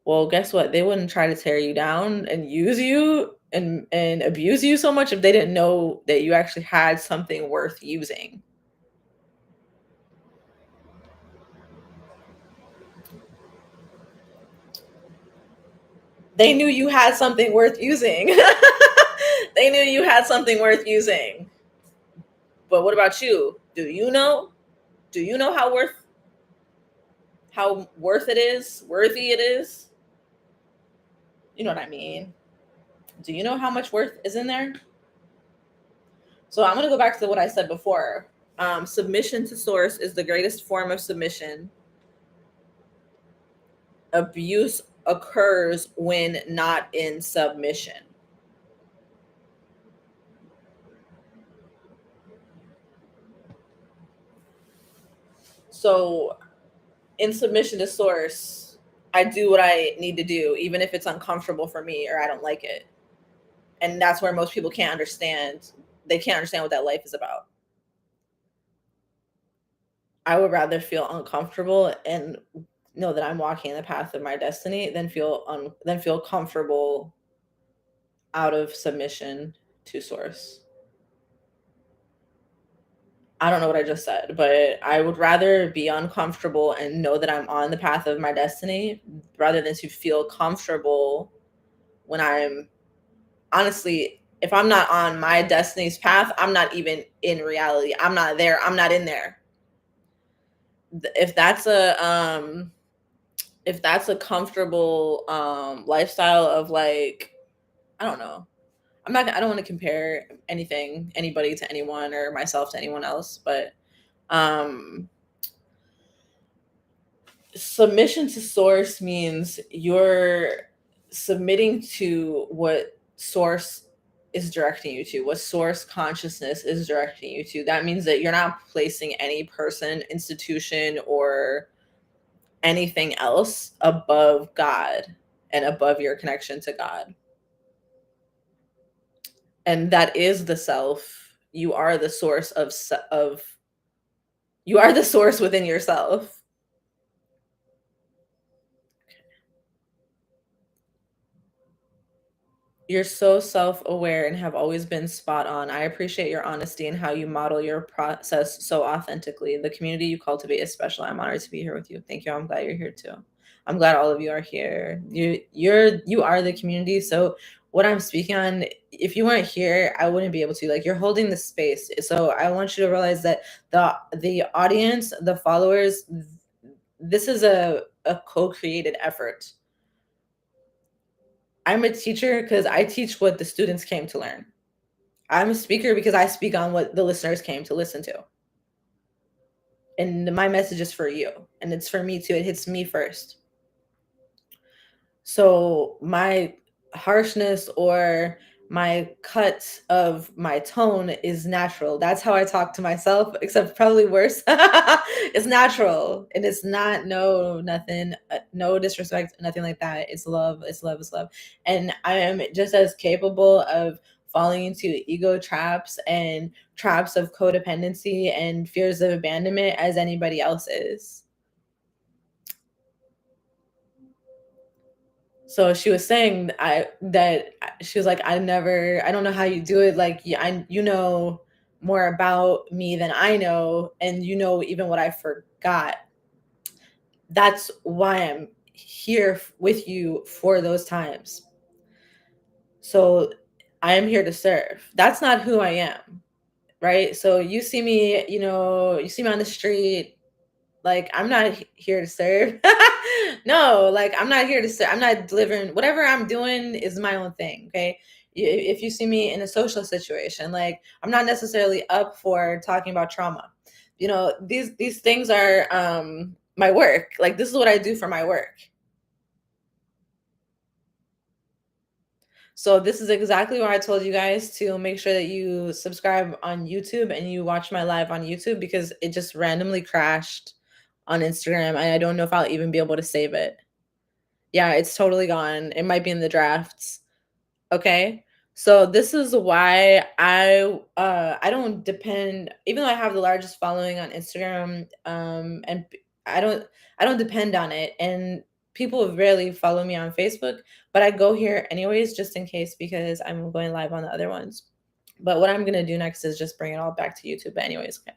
Well, guess what? They wouldn't try to tear you down and use you and abuse you so much if they didn't know that you actually had something worth using. They knew you had something worth using. They knew you had something worth using. But what about you? Do you know? Do you know how worth it is? Worthy it is? You know what I mean? Do you know how much worth is in there? So I'm gonna go back to what I said before. Submission to source is the greatest form of submission. Abuse occurs when not in submission. So in submission to source, I do what I need to do, even if it's uncomfortable for me or I don't like it. And that's where most people can't understand. They can't understand what that life is about. I would rather feel uncomfortable and know that I'm walking in the path of my destiny than feel comfortable out of submission to source. I don't know what I just said, but I would rather be uncomfortable and know that I'm on the path of my destiny rather than to feel comfortable when I'm honestly, if I'm not on my destiny's path, I'm not even in reality. I'm not there. I'm not in there. If that's a comfortable lifestyle of like, I don't know. I don't want to compare anybody to anyone or myself to anyone else, but um submission to source means you're submitting to what source is directing you to, what source consciousness is directing you to. That means that you're not placing any person, institution, or anything else above God and above your connection to God. And that is the self. You are the source of you are the source within yourself. You're so self-aware and have always been spot on. I appreciate your honesty and how you model your process so authentically. The community you cultivate is special. I'm honored to be here with you. Thank you. I'm glad you're here too. I'm glad all of you are here. You are the community. So what I'm speaking on, if you weren't here, I wouldn't be able to. Like, you're holding the space. So I want you to realize that the audience, the followers, this is a co-created effort. I'm a teacher because I teach what the students came to learn. I'm a speaker because I speak on what the listeners came to listen to. And my message is for you. And it's for me too. It hits me first. So my harshness or my cut of my tone is natural. That's how I talk to myself, except probably worse. It's natural. And it's not nothing, no disrespect, nothing like that. It's love. It's love. It's love. And I am just as capable of falling into ego traps and traps of codependency and fears of abandonment as anybody else is. So she was saying that she was like, I don't know how you do it. Like, you know more about me than I know, and you know even what I forgot. That's why I'm here with you for those times. So I am here to serve. That's not who I am, right? So you see me, you see me on the street. Like, I'm not here to serve. No, like, I'm not here to serve. I'm not delivering. Whatever I'm doing is my own thing. Okay. If you see me in a social situation, like, I'm not necessarily up for talking about trauma. These things are my work. Like, this is what I do for my work. So this is exactly why I told you guys to make sure that you subscribe on YouTube and you watch my live on YouTube, because it just randomly crashed on Instagram and I don't know if I'll even be able to save it. Yeah, it's totally gone. It might be in the drafts. Okay. So this is why I don't depend, even though I have the largest following on Instagram, and I don't I don't depend on it, and people rarely follow me on Facebook, but I go here anyways just in case because I'm going live on the other ones. But what I'm going to do next is just bring it all back to YouTube. But anyways, okay.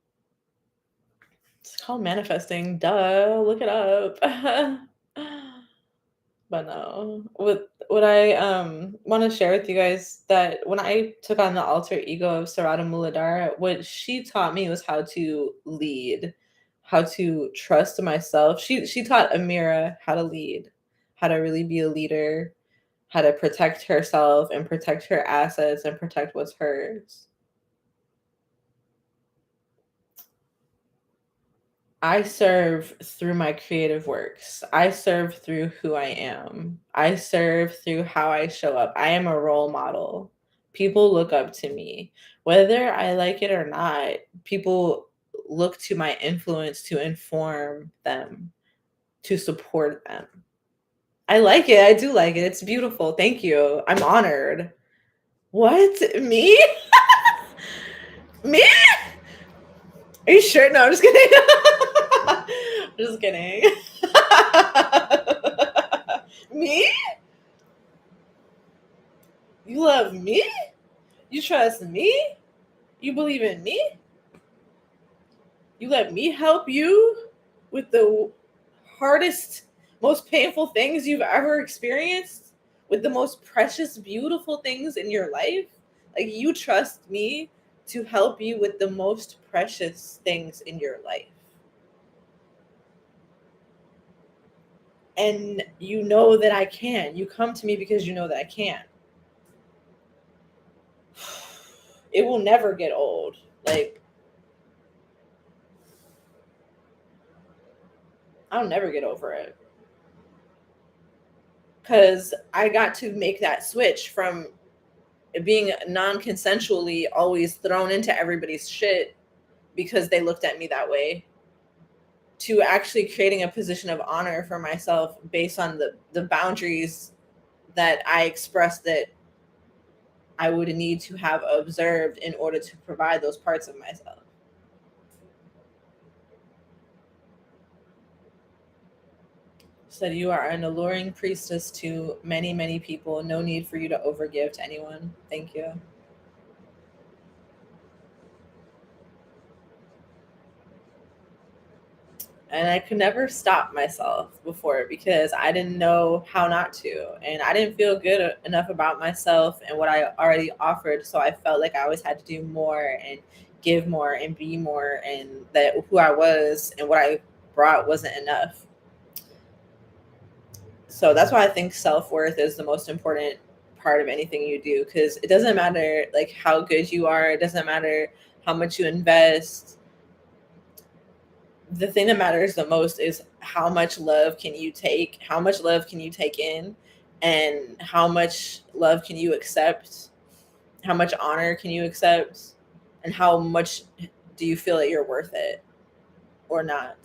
It's called manifesting. Duh. Look it up. But no. What I want to share with you guys that when I took on the alter ego of Sarada Muladhara, what she taught me was how to lead, how to trust myself. She taught Amira how to lead, how to really be a leader, how to protect herself and protect her assets and protect what's hers. I serve through my creative works. I serve through who I am. I serve through how I show up. I am a role model. People look up to me. Whether I like it or not, people look to my influence to inform them, to support them. I like it. I do like it. It's beautiful. Thank you. I'm honored. What? Me? Me? Are you sure? No, I'm just kidding. I'm just kidding. Me? You love me? You trust me? You believe in me? You let me help you with the hardest, most painful things you've ever experienced? With the most precious, beautiful things in your life? Like, you trust me to help you with the most precious things in your life. And you know that I can. You come to me because you know that I can. It will never get old. Like, I'll never get over it. Because I got to make that switch from being non-consensually always thrown into everybody's shit because they looked at me that way, to actually creating a position of honor for myself based on the boundaries that I expressed that I would need to have observed in order to provide those parts of myself. Said, you are an alluring priestess to many, many people. No need for you to overgive to anyone. Thank you. And I could never stop myself before because I didn't know how not to. And I didn't feel good enough about myself and what I already offered. So I felt like I always had to do more and give more and be more. And that who I was and what I brought wasn't enough. So that's why I think self-worth is the most important part of anything you do, because it doesn't matter like how good you are. It doesn't matter how much you invest. The thing that matters the most is how much love can you take, how much love can you take in, and how much love can you accept, how much honor can you accept, and how much do you feel that you're worth it or not.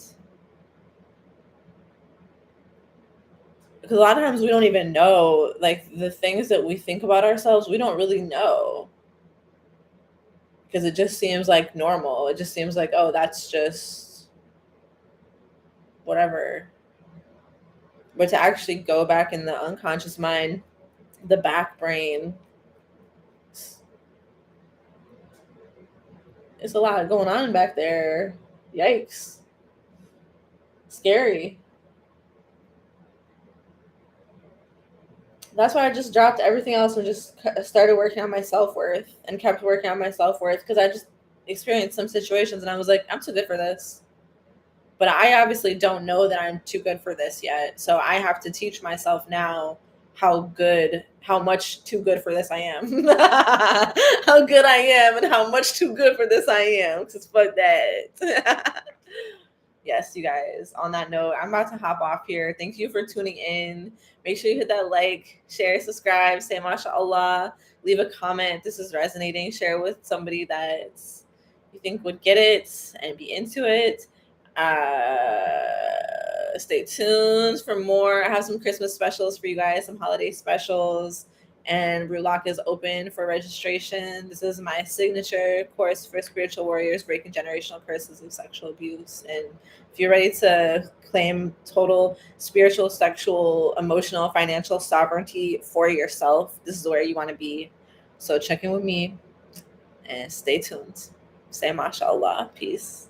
Because a lot of times we don't even know, like, the things that we think about ourselves, we don't really know, because it just seems like normal. It just seems like, oh, that's just whatever. But to actually go back in the unconscious mind, the back brain, it's a lot going on back there. Yikes. Scary. That's why I just dropped everything else and just started working on my self-worth and kept working on my self-worth, because I just experienced some situations and I was like, I'm too good for this. But I obviously don't know that I'm too good for this yet. So I have to teach myself now how much too good for this I am. How good I am and how much too good for this I am. Because fuck that. Yes, you guys, on that note, I'm about to hop off here. Thank you for tuning in. Make sure you hit that like, share, subscribe, say mashallah, leave a comment. This is resonating. Share with somebody that you think would get it and be into it. Stay tuned for more. I have some Christmas specials for you guys, some holiday specials, and Rootlock is open for registration. This is my signature course for spiritual warriors breaking generational curses of sexual abuse. And if you're ready to claim total spiritual, sexual, emotional, financial sovereignty for yourself, this is where you want to be. So check in with me and stay tuned. Say mashallah. Peace.